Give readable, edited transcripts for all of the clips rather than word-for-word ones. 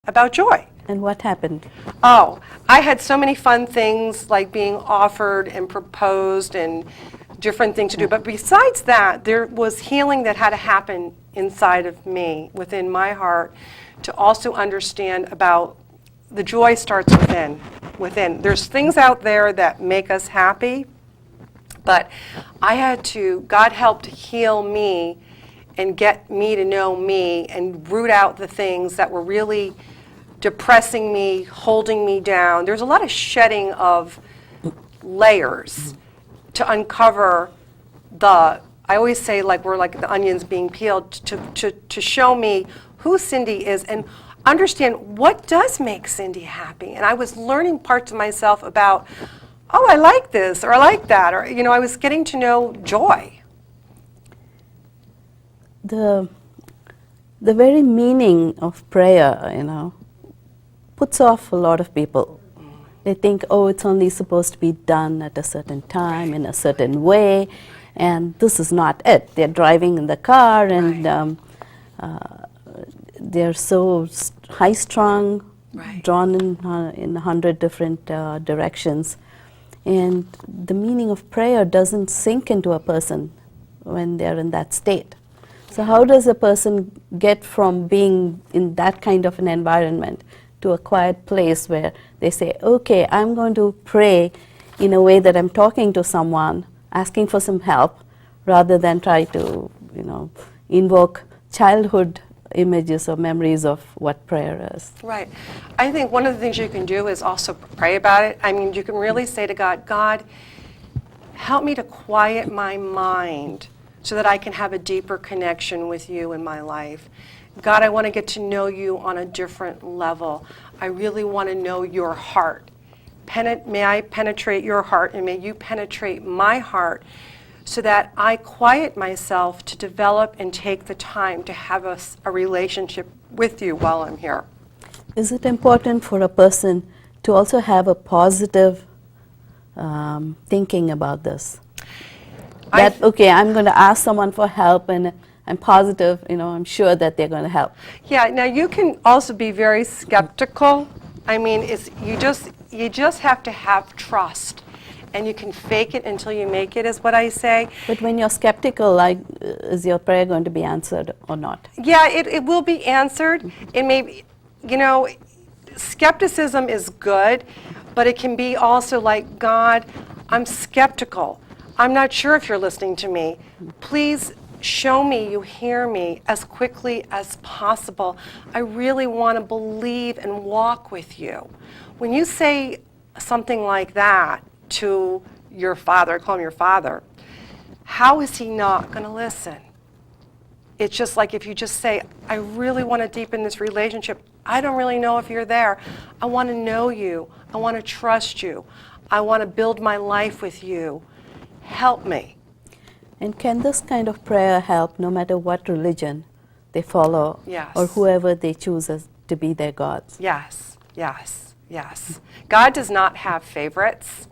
about joy. And what happened? Oh, I had so many fun things like being offered and proposed and different things to do. But besides that, there was healing that had to happen inside of me, within my heart, to also understand about the joy starts within. There's things out there that make us happy, but God helped heal me and get me to know me and root out the things that were really depressing me, holding me down. There's a lot of shedding of layers to uncover I always say, like, we're like the onions being peeled to show me who Cindy is and understand what does make Cindy happy. And I was learning parts of myself about, oh, I like this, or I like that, or, I was getting to know joy. The very meaning of prayer, puts off a lot of people. They think, oh, it's only supposed to be done at a certain time, in a certain way, and this is not it. They're driving in the car, and they're so high-strung, drawn in 100 different directions. And the meaning of prayer doesn't sink into a person when they're in that state. So how does a person get from being in that kind of an environment to a quiet place where they say, okay, I'm going to pray in a way that I'm talking to someone, asking for some help, rather than try to, invoke childhood images or memories of what prayer is. Right. I think one of the things you can do is also pray about it. I mean, you can really say to God, God, help me to quiet my mind so that I can have a deeper connection with you in my life. God, I want to get to know you on a different level. I really want to know your heart. May I penetrate your heart, and may you penetrate my heart, so that I quiet myself to develop and take the time to have a relationship with you while I'm here. Is it important for a person to also have a positive thinking about this? That, okay, I'm going to ask someone for help, and I'm positive, I'm sure that they're going to help. Yeah, now you can also be very skeptical. I mean, you just have to have trust. And you can fake it until you make it, is what I say. But when you're skeptical, like, is your prayer going to be answered or not? Yeah, it will be answered. It may be, skepticism is good, but it can be also like, God, I'm skeptical. I'm not sure if you're listening to me. Please show me you hear me as quickly as possible. I really want to believe and walk with you. When you say something like that to your father, call him your father, how is he not going to listen? It's just like if you just say, I really want to deepen this relationship. I don't really know if you're there. I want to know you. I want to trust you. I want to build my life with you. Help me. And can this kind of prayer help no matter what religion they follow? Yes. Or whoever they choose as to be their gods? Yes, yes, yes. God does not have favorites.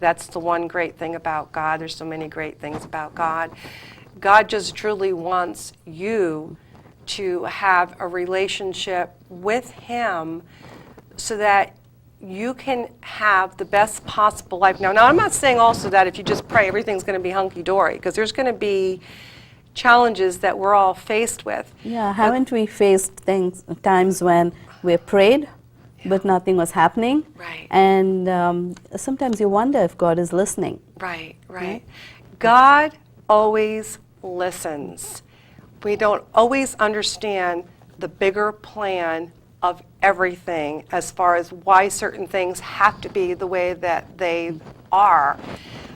That's the one great thing about God. There's so many great things about God. God just truly wants you to have a relationship with Him so that you can have the best possible life. Now, I'm not saying also that if you just pray, everything's going to be hunky-dory, because there's going to be challenges that we're all faced with. Yeah, haven't we faced times when we prayed, but nothing was happening? Right. And sometimes you wonder if God is listening. Right, right. God always listens. We don't always understand the bigger plan of everything as far as why certain things have to be the way that they are.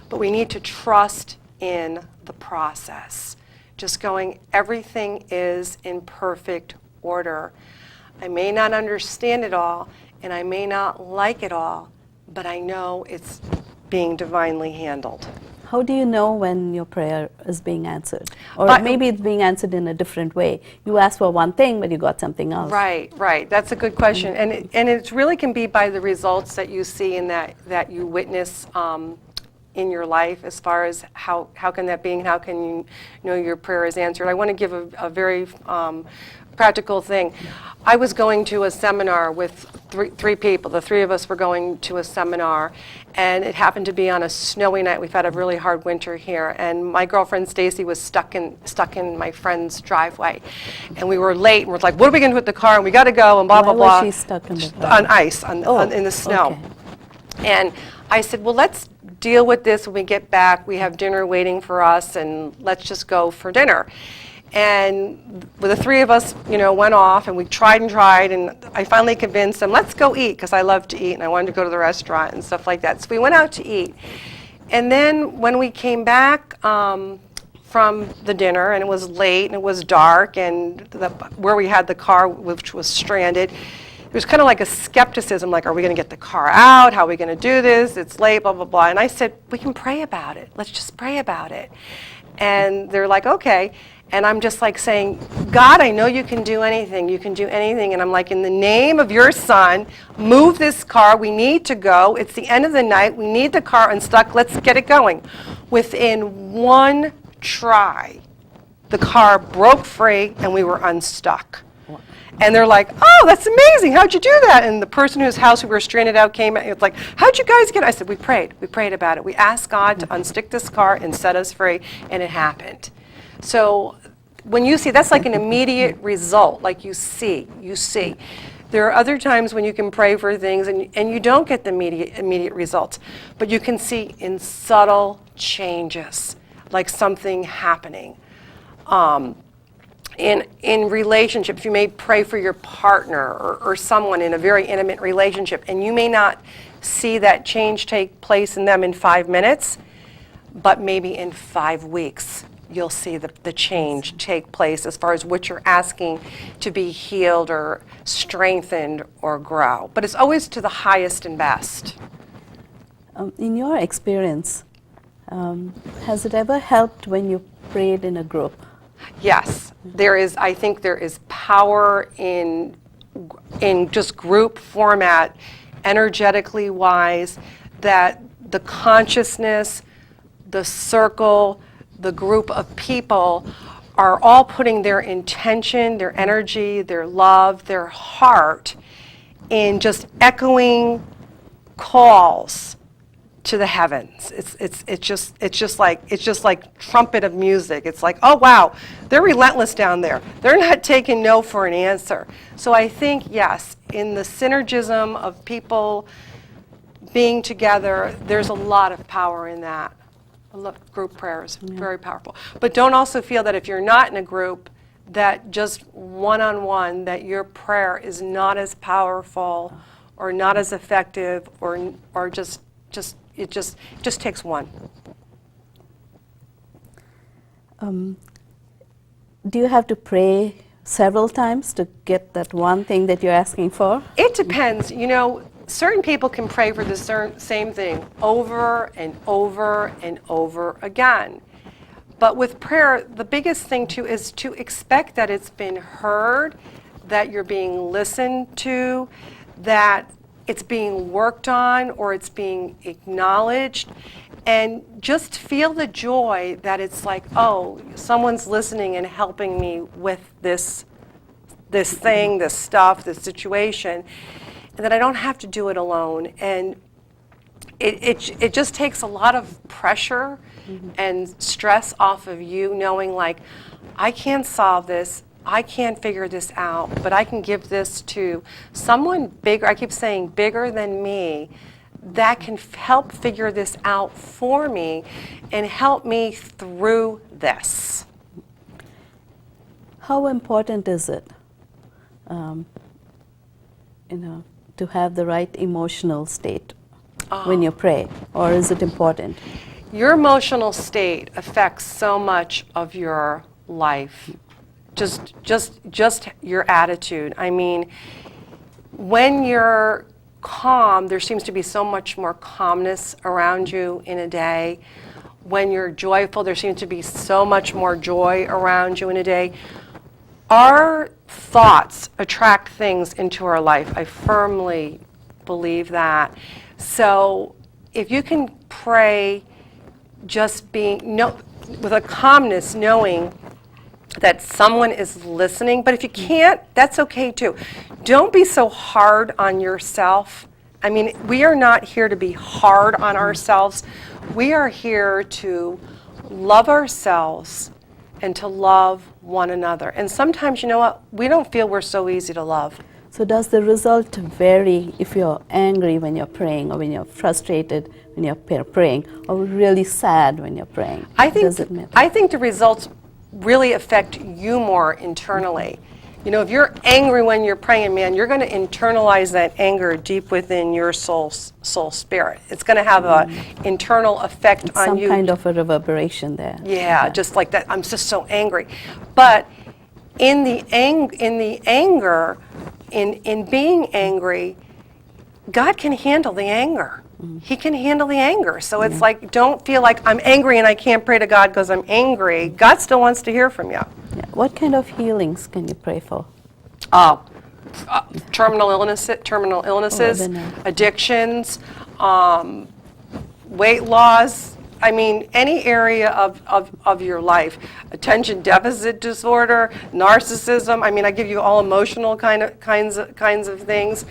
But we need to trust in the process. Just going, everything is in perfect order. I may not understand it all, and I may not like it all, but I know it's being divinely handled. How do you know when your prayer is being answered? Or maybe it's being answered in a different way. You asked for one thing, but you got something else. Right, right. That's a good question. And it really can be by the results that you see and that you witness in your life as far as how can that be and how can you know your prayer is answered. I want to give a very practical thing. I was going to a seminar with three people. The three of us were going to a seminar, and it happened to be on a snowy night. We've had a really hard winter here, and my girlfriend Stacy was stuck in my friend's driveway, and we were late. And we're like, "What are we going to do with the car?" And we got to go. And blah blah blah. Why was she stuck in the on ice in the snow? Okay. And I said, "Well, let's deal with this when we get back. We have dinner waiting for us, and let's just go for dinner." And the three of us, went off, and we tried, and I finally convinced them, let's go eat, because I love to eat, and I wanted to go to the restaurant and stuff like that. So we went out to eat. And then when we came back from the dinner, and it was late, and it was dark, and where we had the car, which was stranded, it was kind of like a skepticism, like, are we going to get the car out? How are we going to do this? It's late, blah, blah, blah. And I said, we can pray about it. Let's just pray about it. And they're like, okay. And I'm just like saying, God, I know you can do anything. You can do anything. And I'm like, in the name of your son, move this car. We need to go. It's the end of the night. We need the car unstuck. Let's get it going. Within one try, the car broke free and we were unstuck. And they're like, oh, that's amazing. How'd you do that? And the person whose house we were stranded out came and it's like, how'd you guys get it? I said, we prayed. We prayed about it. We asked God to unstick this car and set us free, and it happened. So when you see, that's like an immediate result, like you see. There are other times when you can pray for things and you don't get the immediate results, but you can see in subtle changes, like something happening. In relationships, you may pray for your partner or someone in a very intimate relationship, and you may not see that change take place in them in 5 minutes, but maybe in 5 weeks. You'll see the change take place as far as what you're asking to be healed or strengthened or grow. But it's always to the highest and best. In your experience, has it ever helped when you prayed in a group? Yes, I think there is power in just group format, energetically wise, that the consciousness, the circle, the group of people are all putting their intention, their energy, their love, their heart in just echoing calls to the heavens. It's just like trumpet of music. It's like, oh wow, they're relentless down there. They're not taking no for an answer. So I think, yes, in the synergism of people being together, there's a lot of power in that. I love group prayers, very powerful. But don't also feel that if you're not in a group, that just one-on-one, that your prayer is not as powerful or not as effective or just it just takes one. Do you have to pray several times to get that one thing that you're asking for? It depends. Certain people can pray for the same thing over and over and over again. But with prayer, the biggest thing too is to expect that it's been heard, that you're being listened to, that it's being worked on or it's being acknowledged, and just feel the joy that it's like, oh, someone's listening and helping me with this thing, this stuff, this situation, and that I don't have to do it alone. And it just takes a lot of pressure and stress off of you, knowing like, I can't solve this, I can't figure this out, but I can give this to someone bigger, I keep saying bigger than me, that can help figure this out for me and help me through this. How important is it, to have the right emotional state when you pray, or is it important? Your emotional state affects so much of your life. Just your attitude. I mean, when you're calm, there seems to be so much more calmness around you in a day. When you're joyful, there seems to be so much more joy around you in a day. Our thoughts attract things into our life. I firmly believe that. So if you can pray just being, with a calmness, knowing that someone is listening. But if you can't, that's okay too. Don't be so hard on yourself. I mean, we are not here to be hard on ourselves. We are here to love ourselves and to love one another. And sometimes, you know what, we don't feel we're so easy to love. So does the result vary if you're angry when you're praying, or when you're frustrated when you're praying, or really sad when you're praying? Does it matter? I think the results really affect you more internally. You know, if you're angry when you're praying, man, you're going to internalize that anger deep within your soul spirit. It's going to have an internal effect It's on some you. kind of a reverberation there. Yeah, just like that. I'm just so angry. But in the anger, in being angry, God can handle the anger. He can handle the anger. So it's like, don't feel like I'm angry and I can't pray to God because I'm angry. God still wants to hear from you. Yeah. What kind of healings can you pray for? Terminal illnesses, then, addictions, weight loss. I mean, any area of your life. Attention deficit disorder, narcissism. I mean, I give you all emotional kinds of things.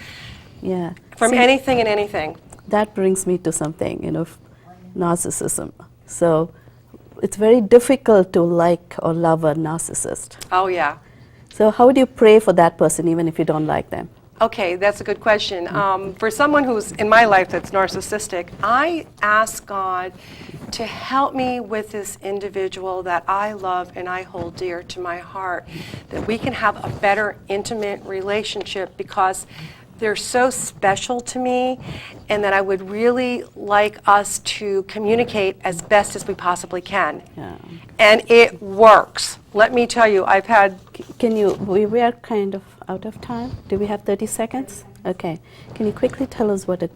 Yeah. From See, anything and anything. that brings me to something, narcissism. So it's very difficult to like or love a narcissist. Oh, yeah. So how do you pray for that person even if you don't like them? Okay, that's a good question. For someone who's in my life that's narcissistic, I ask God to help me with this individual that I love and I hold dear to my heart, that we can have a better intimate relationship because they're so special to me, and that I would really like us to communicate as best as we possibly can. Yeah. And it works. Let me tell you, I've had... We are kind of out of time. Do we have 30 seconds? Okay. Can you quickly tell us what a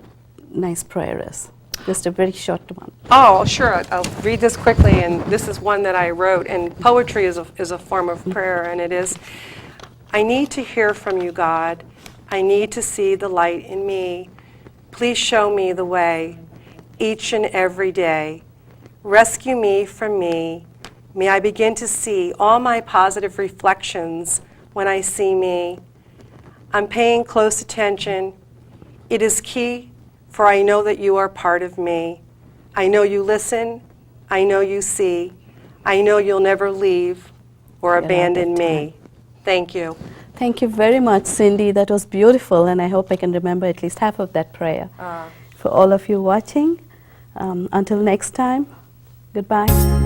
nice prayer is? Just a very short one. Oh, sure. I'll read this quickly, and this is one that I wrote. And poetry is a form of prayer, and it is, I need to hear from you, God. I need to see the light in me. Please show me the way each and every day. Rescue me from me. May I begin to see all my positive reflections when I see me. I'm paying close attention. It is key, for I know that you are part of me. I know you listen. I know you see. I know you'll never leave or abandon me. Thank you. Thank you very much, Cindy. That was beautiful, and I hope I can remember at least half of that prayer. For all of you watching, until next time, goodbye.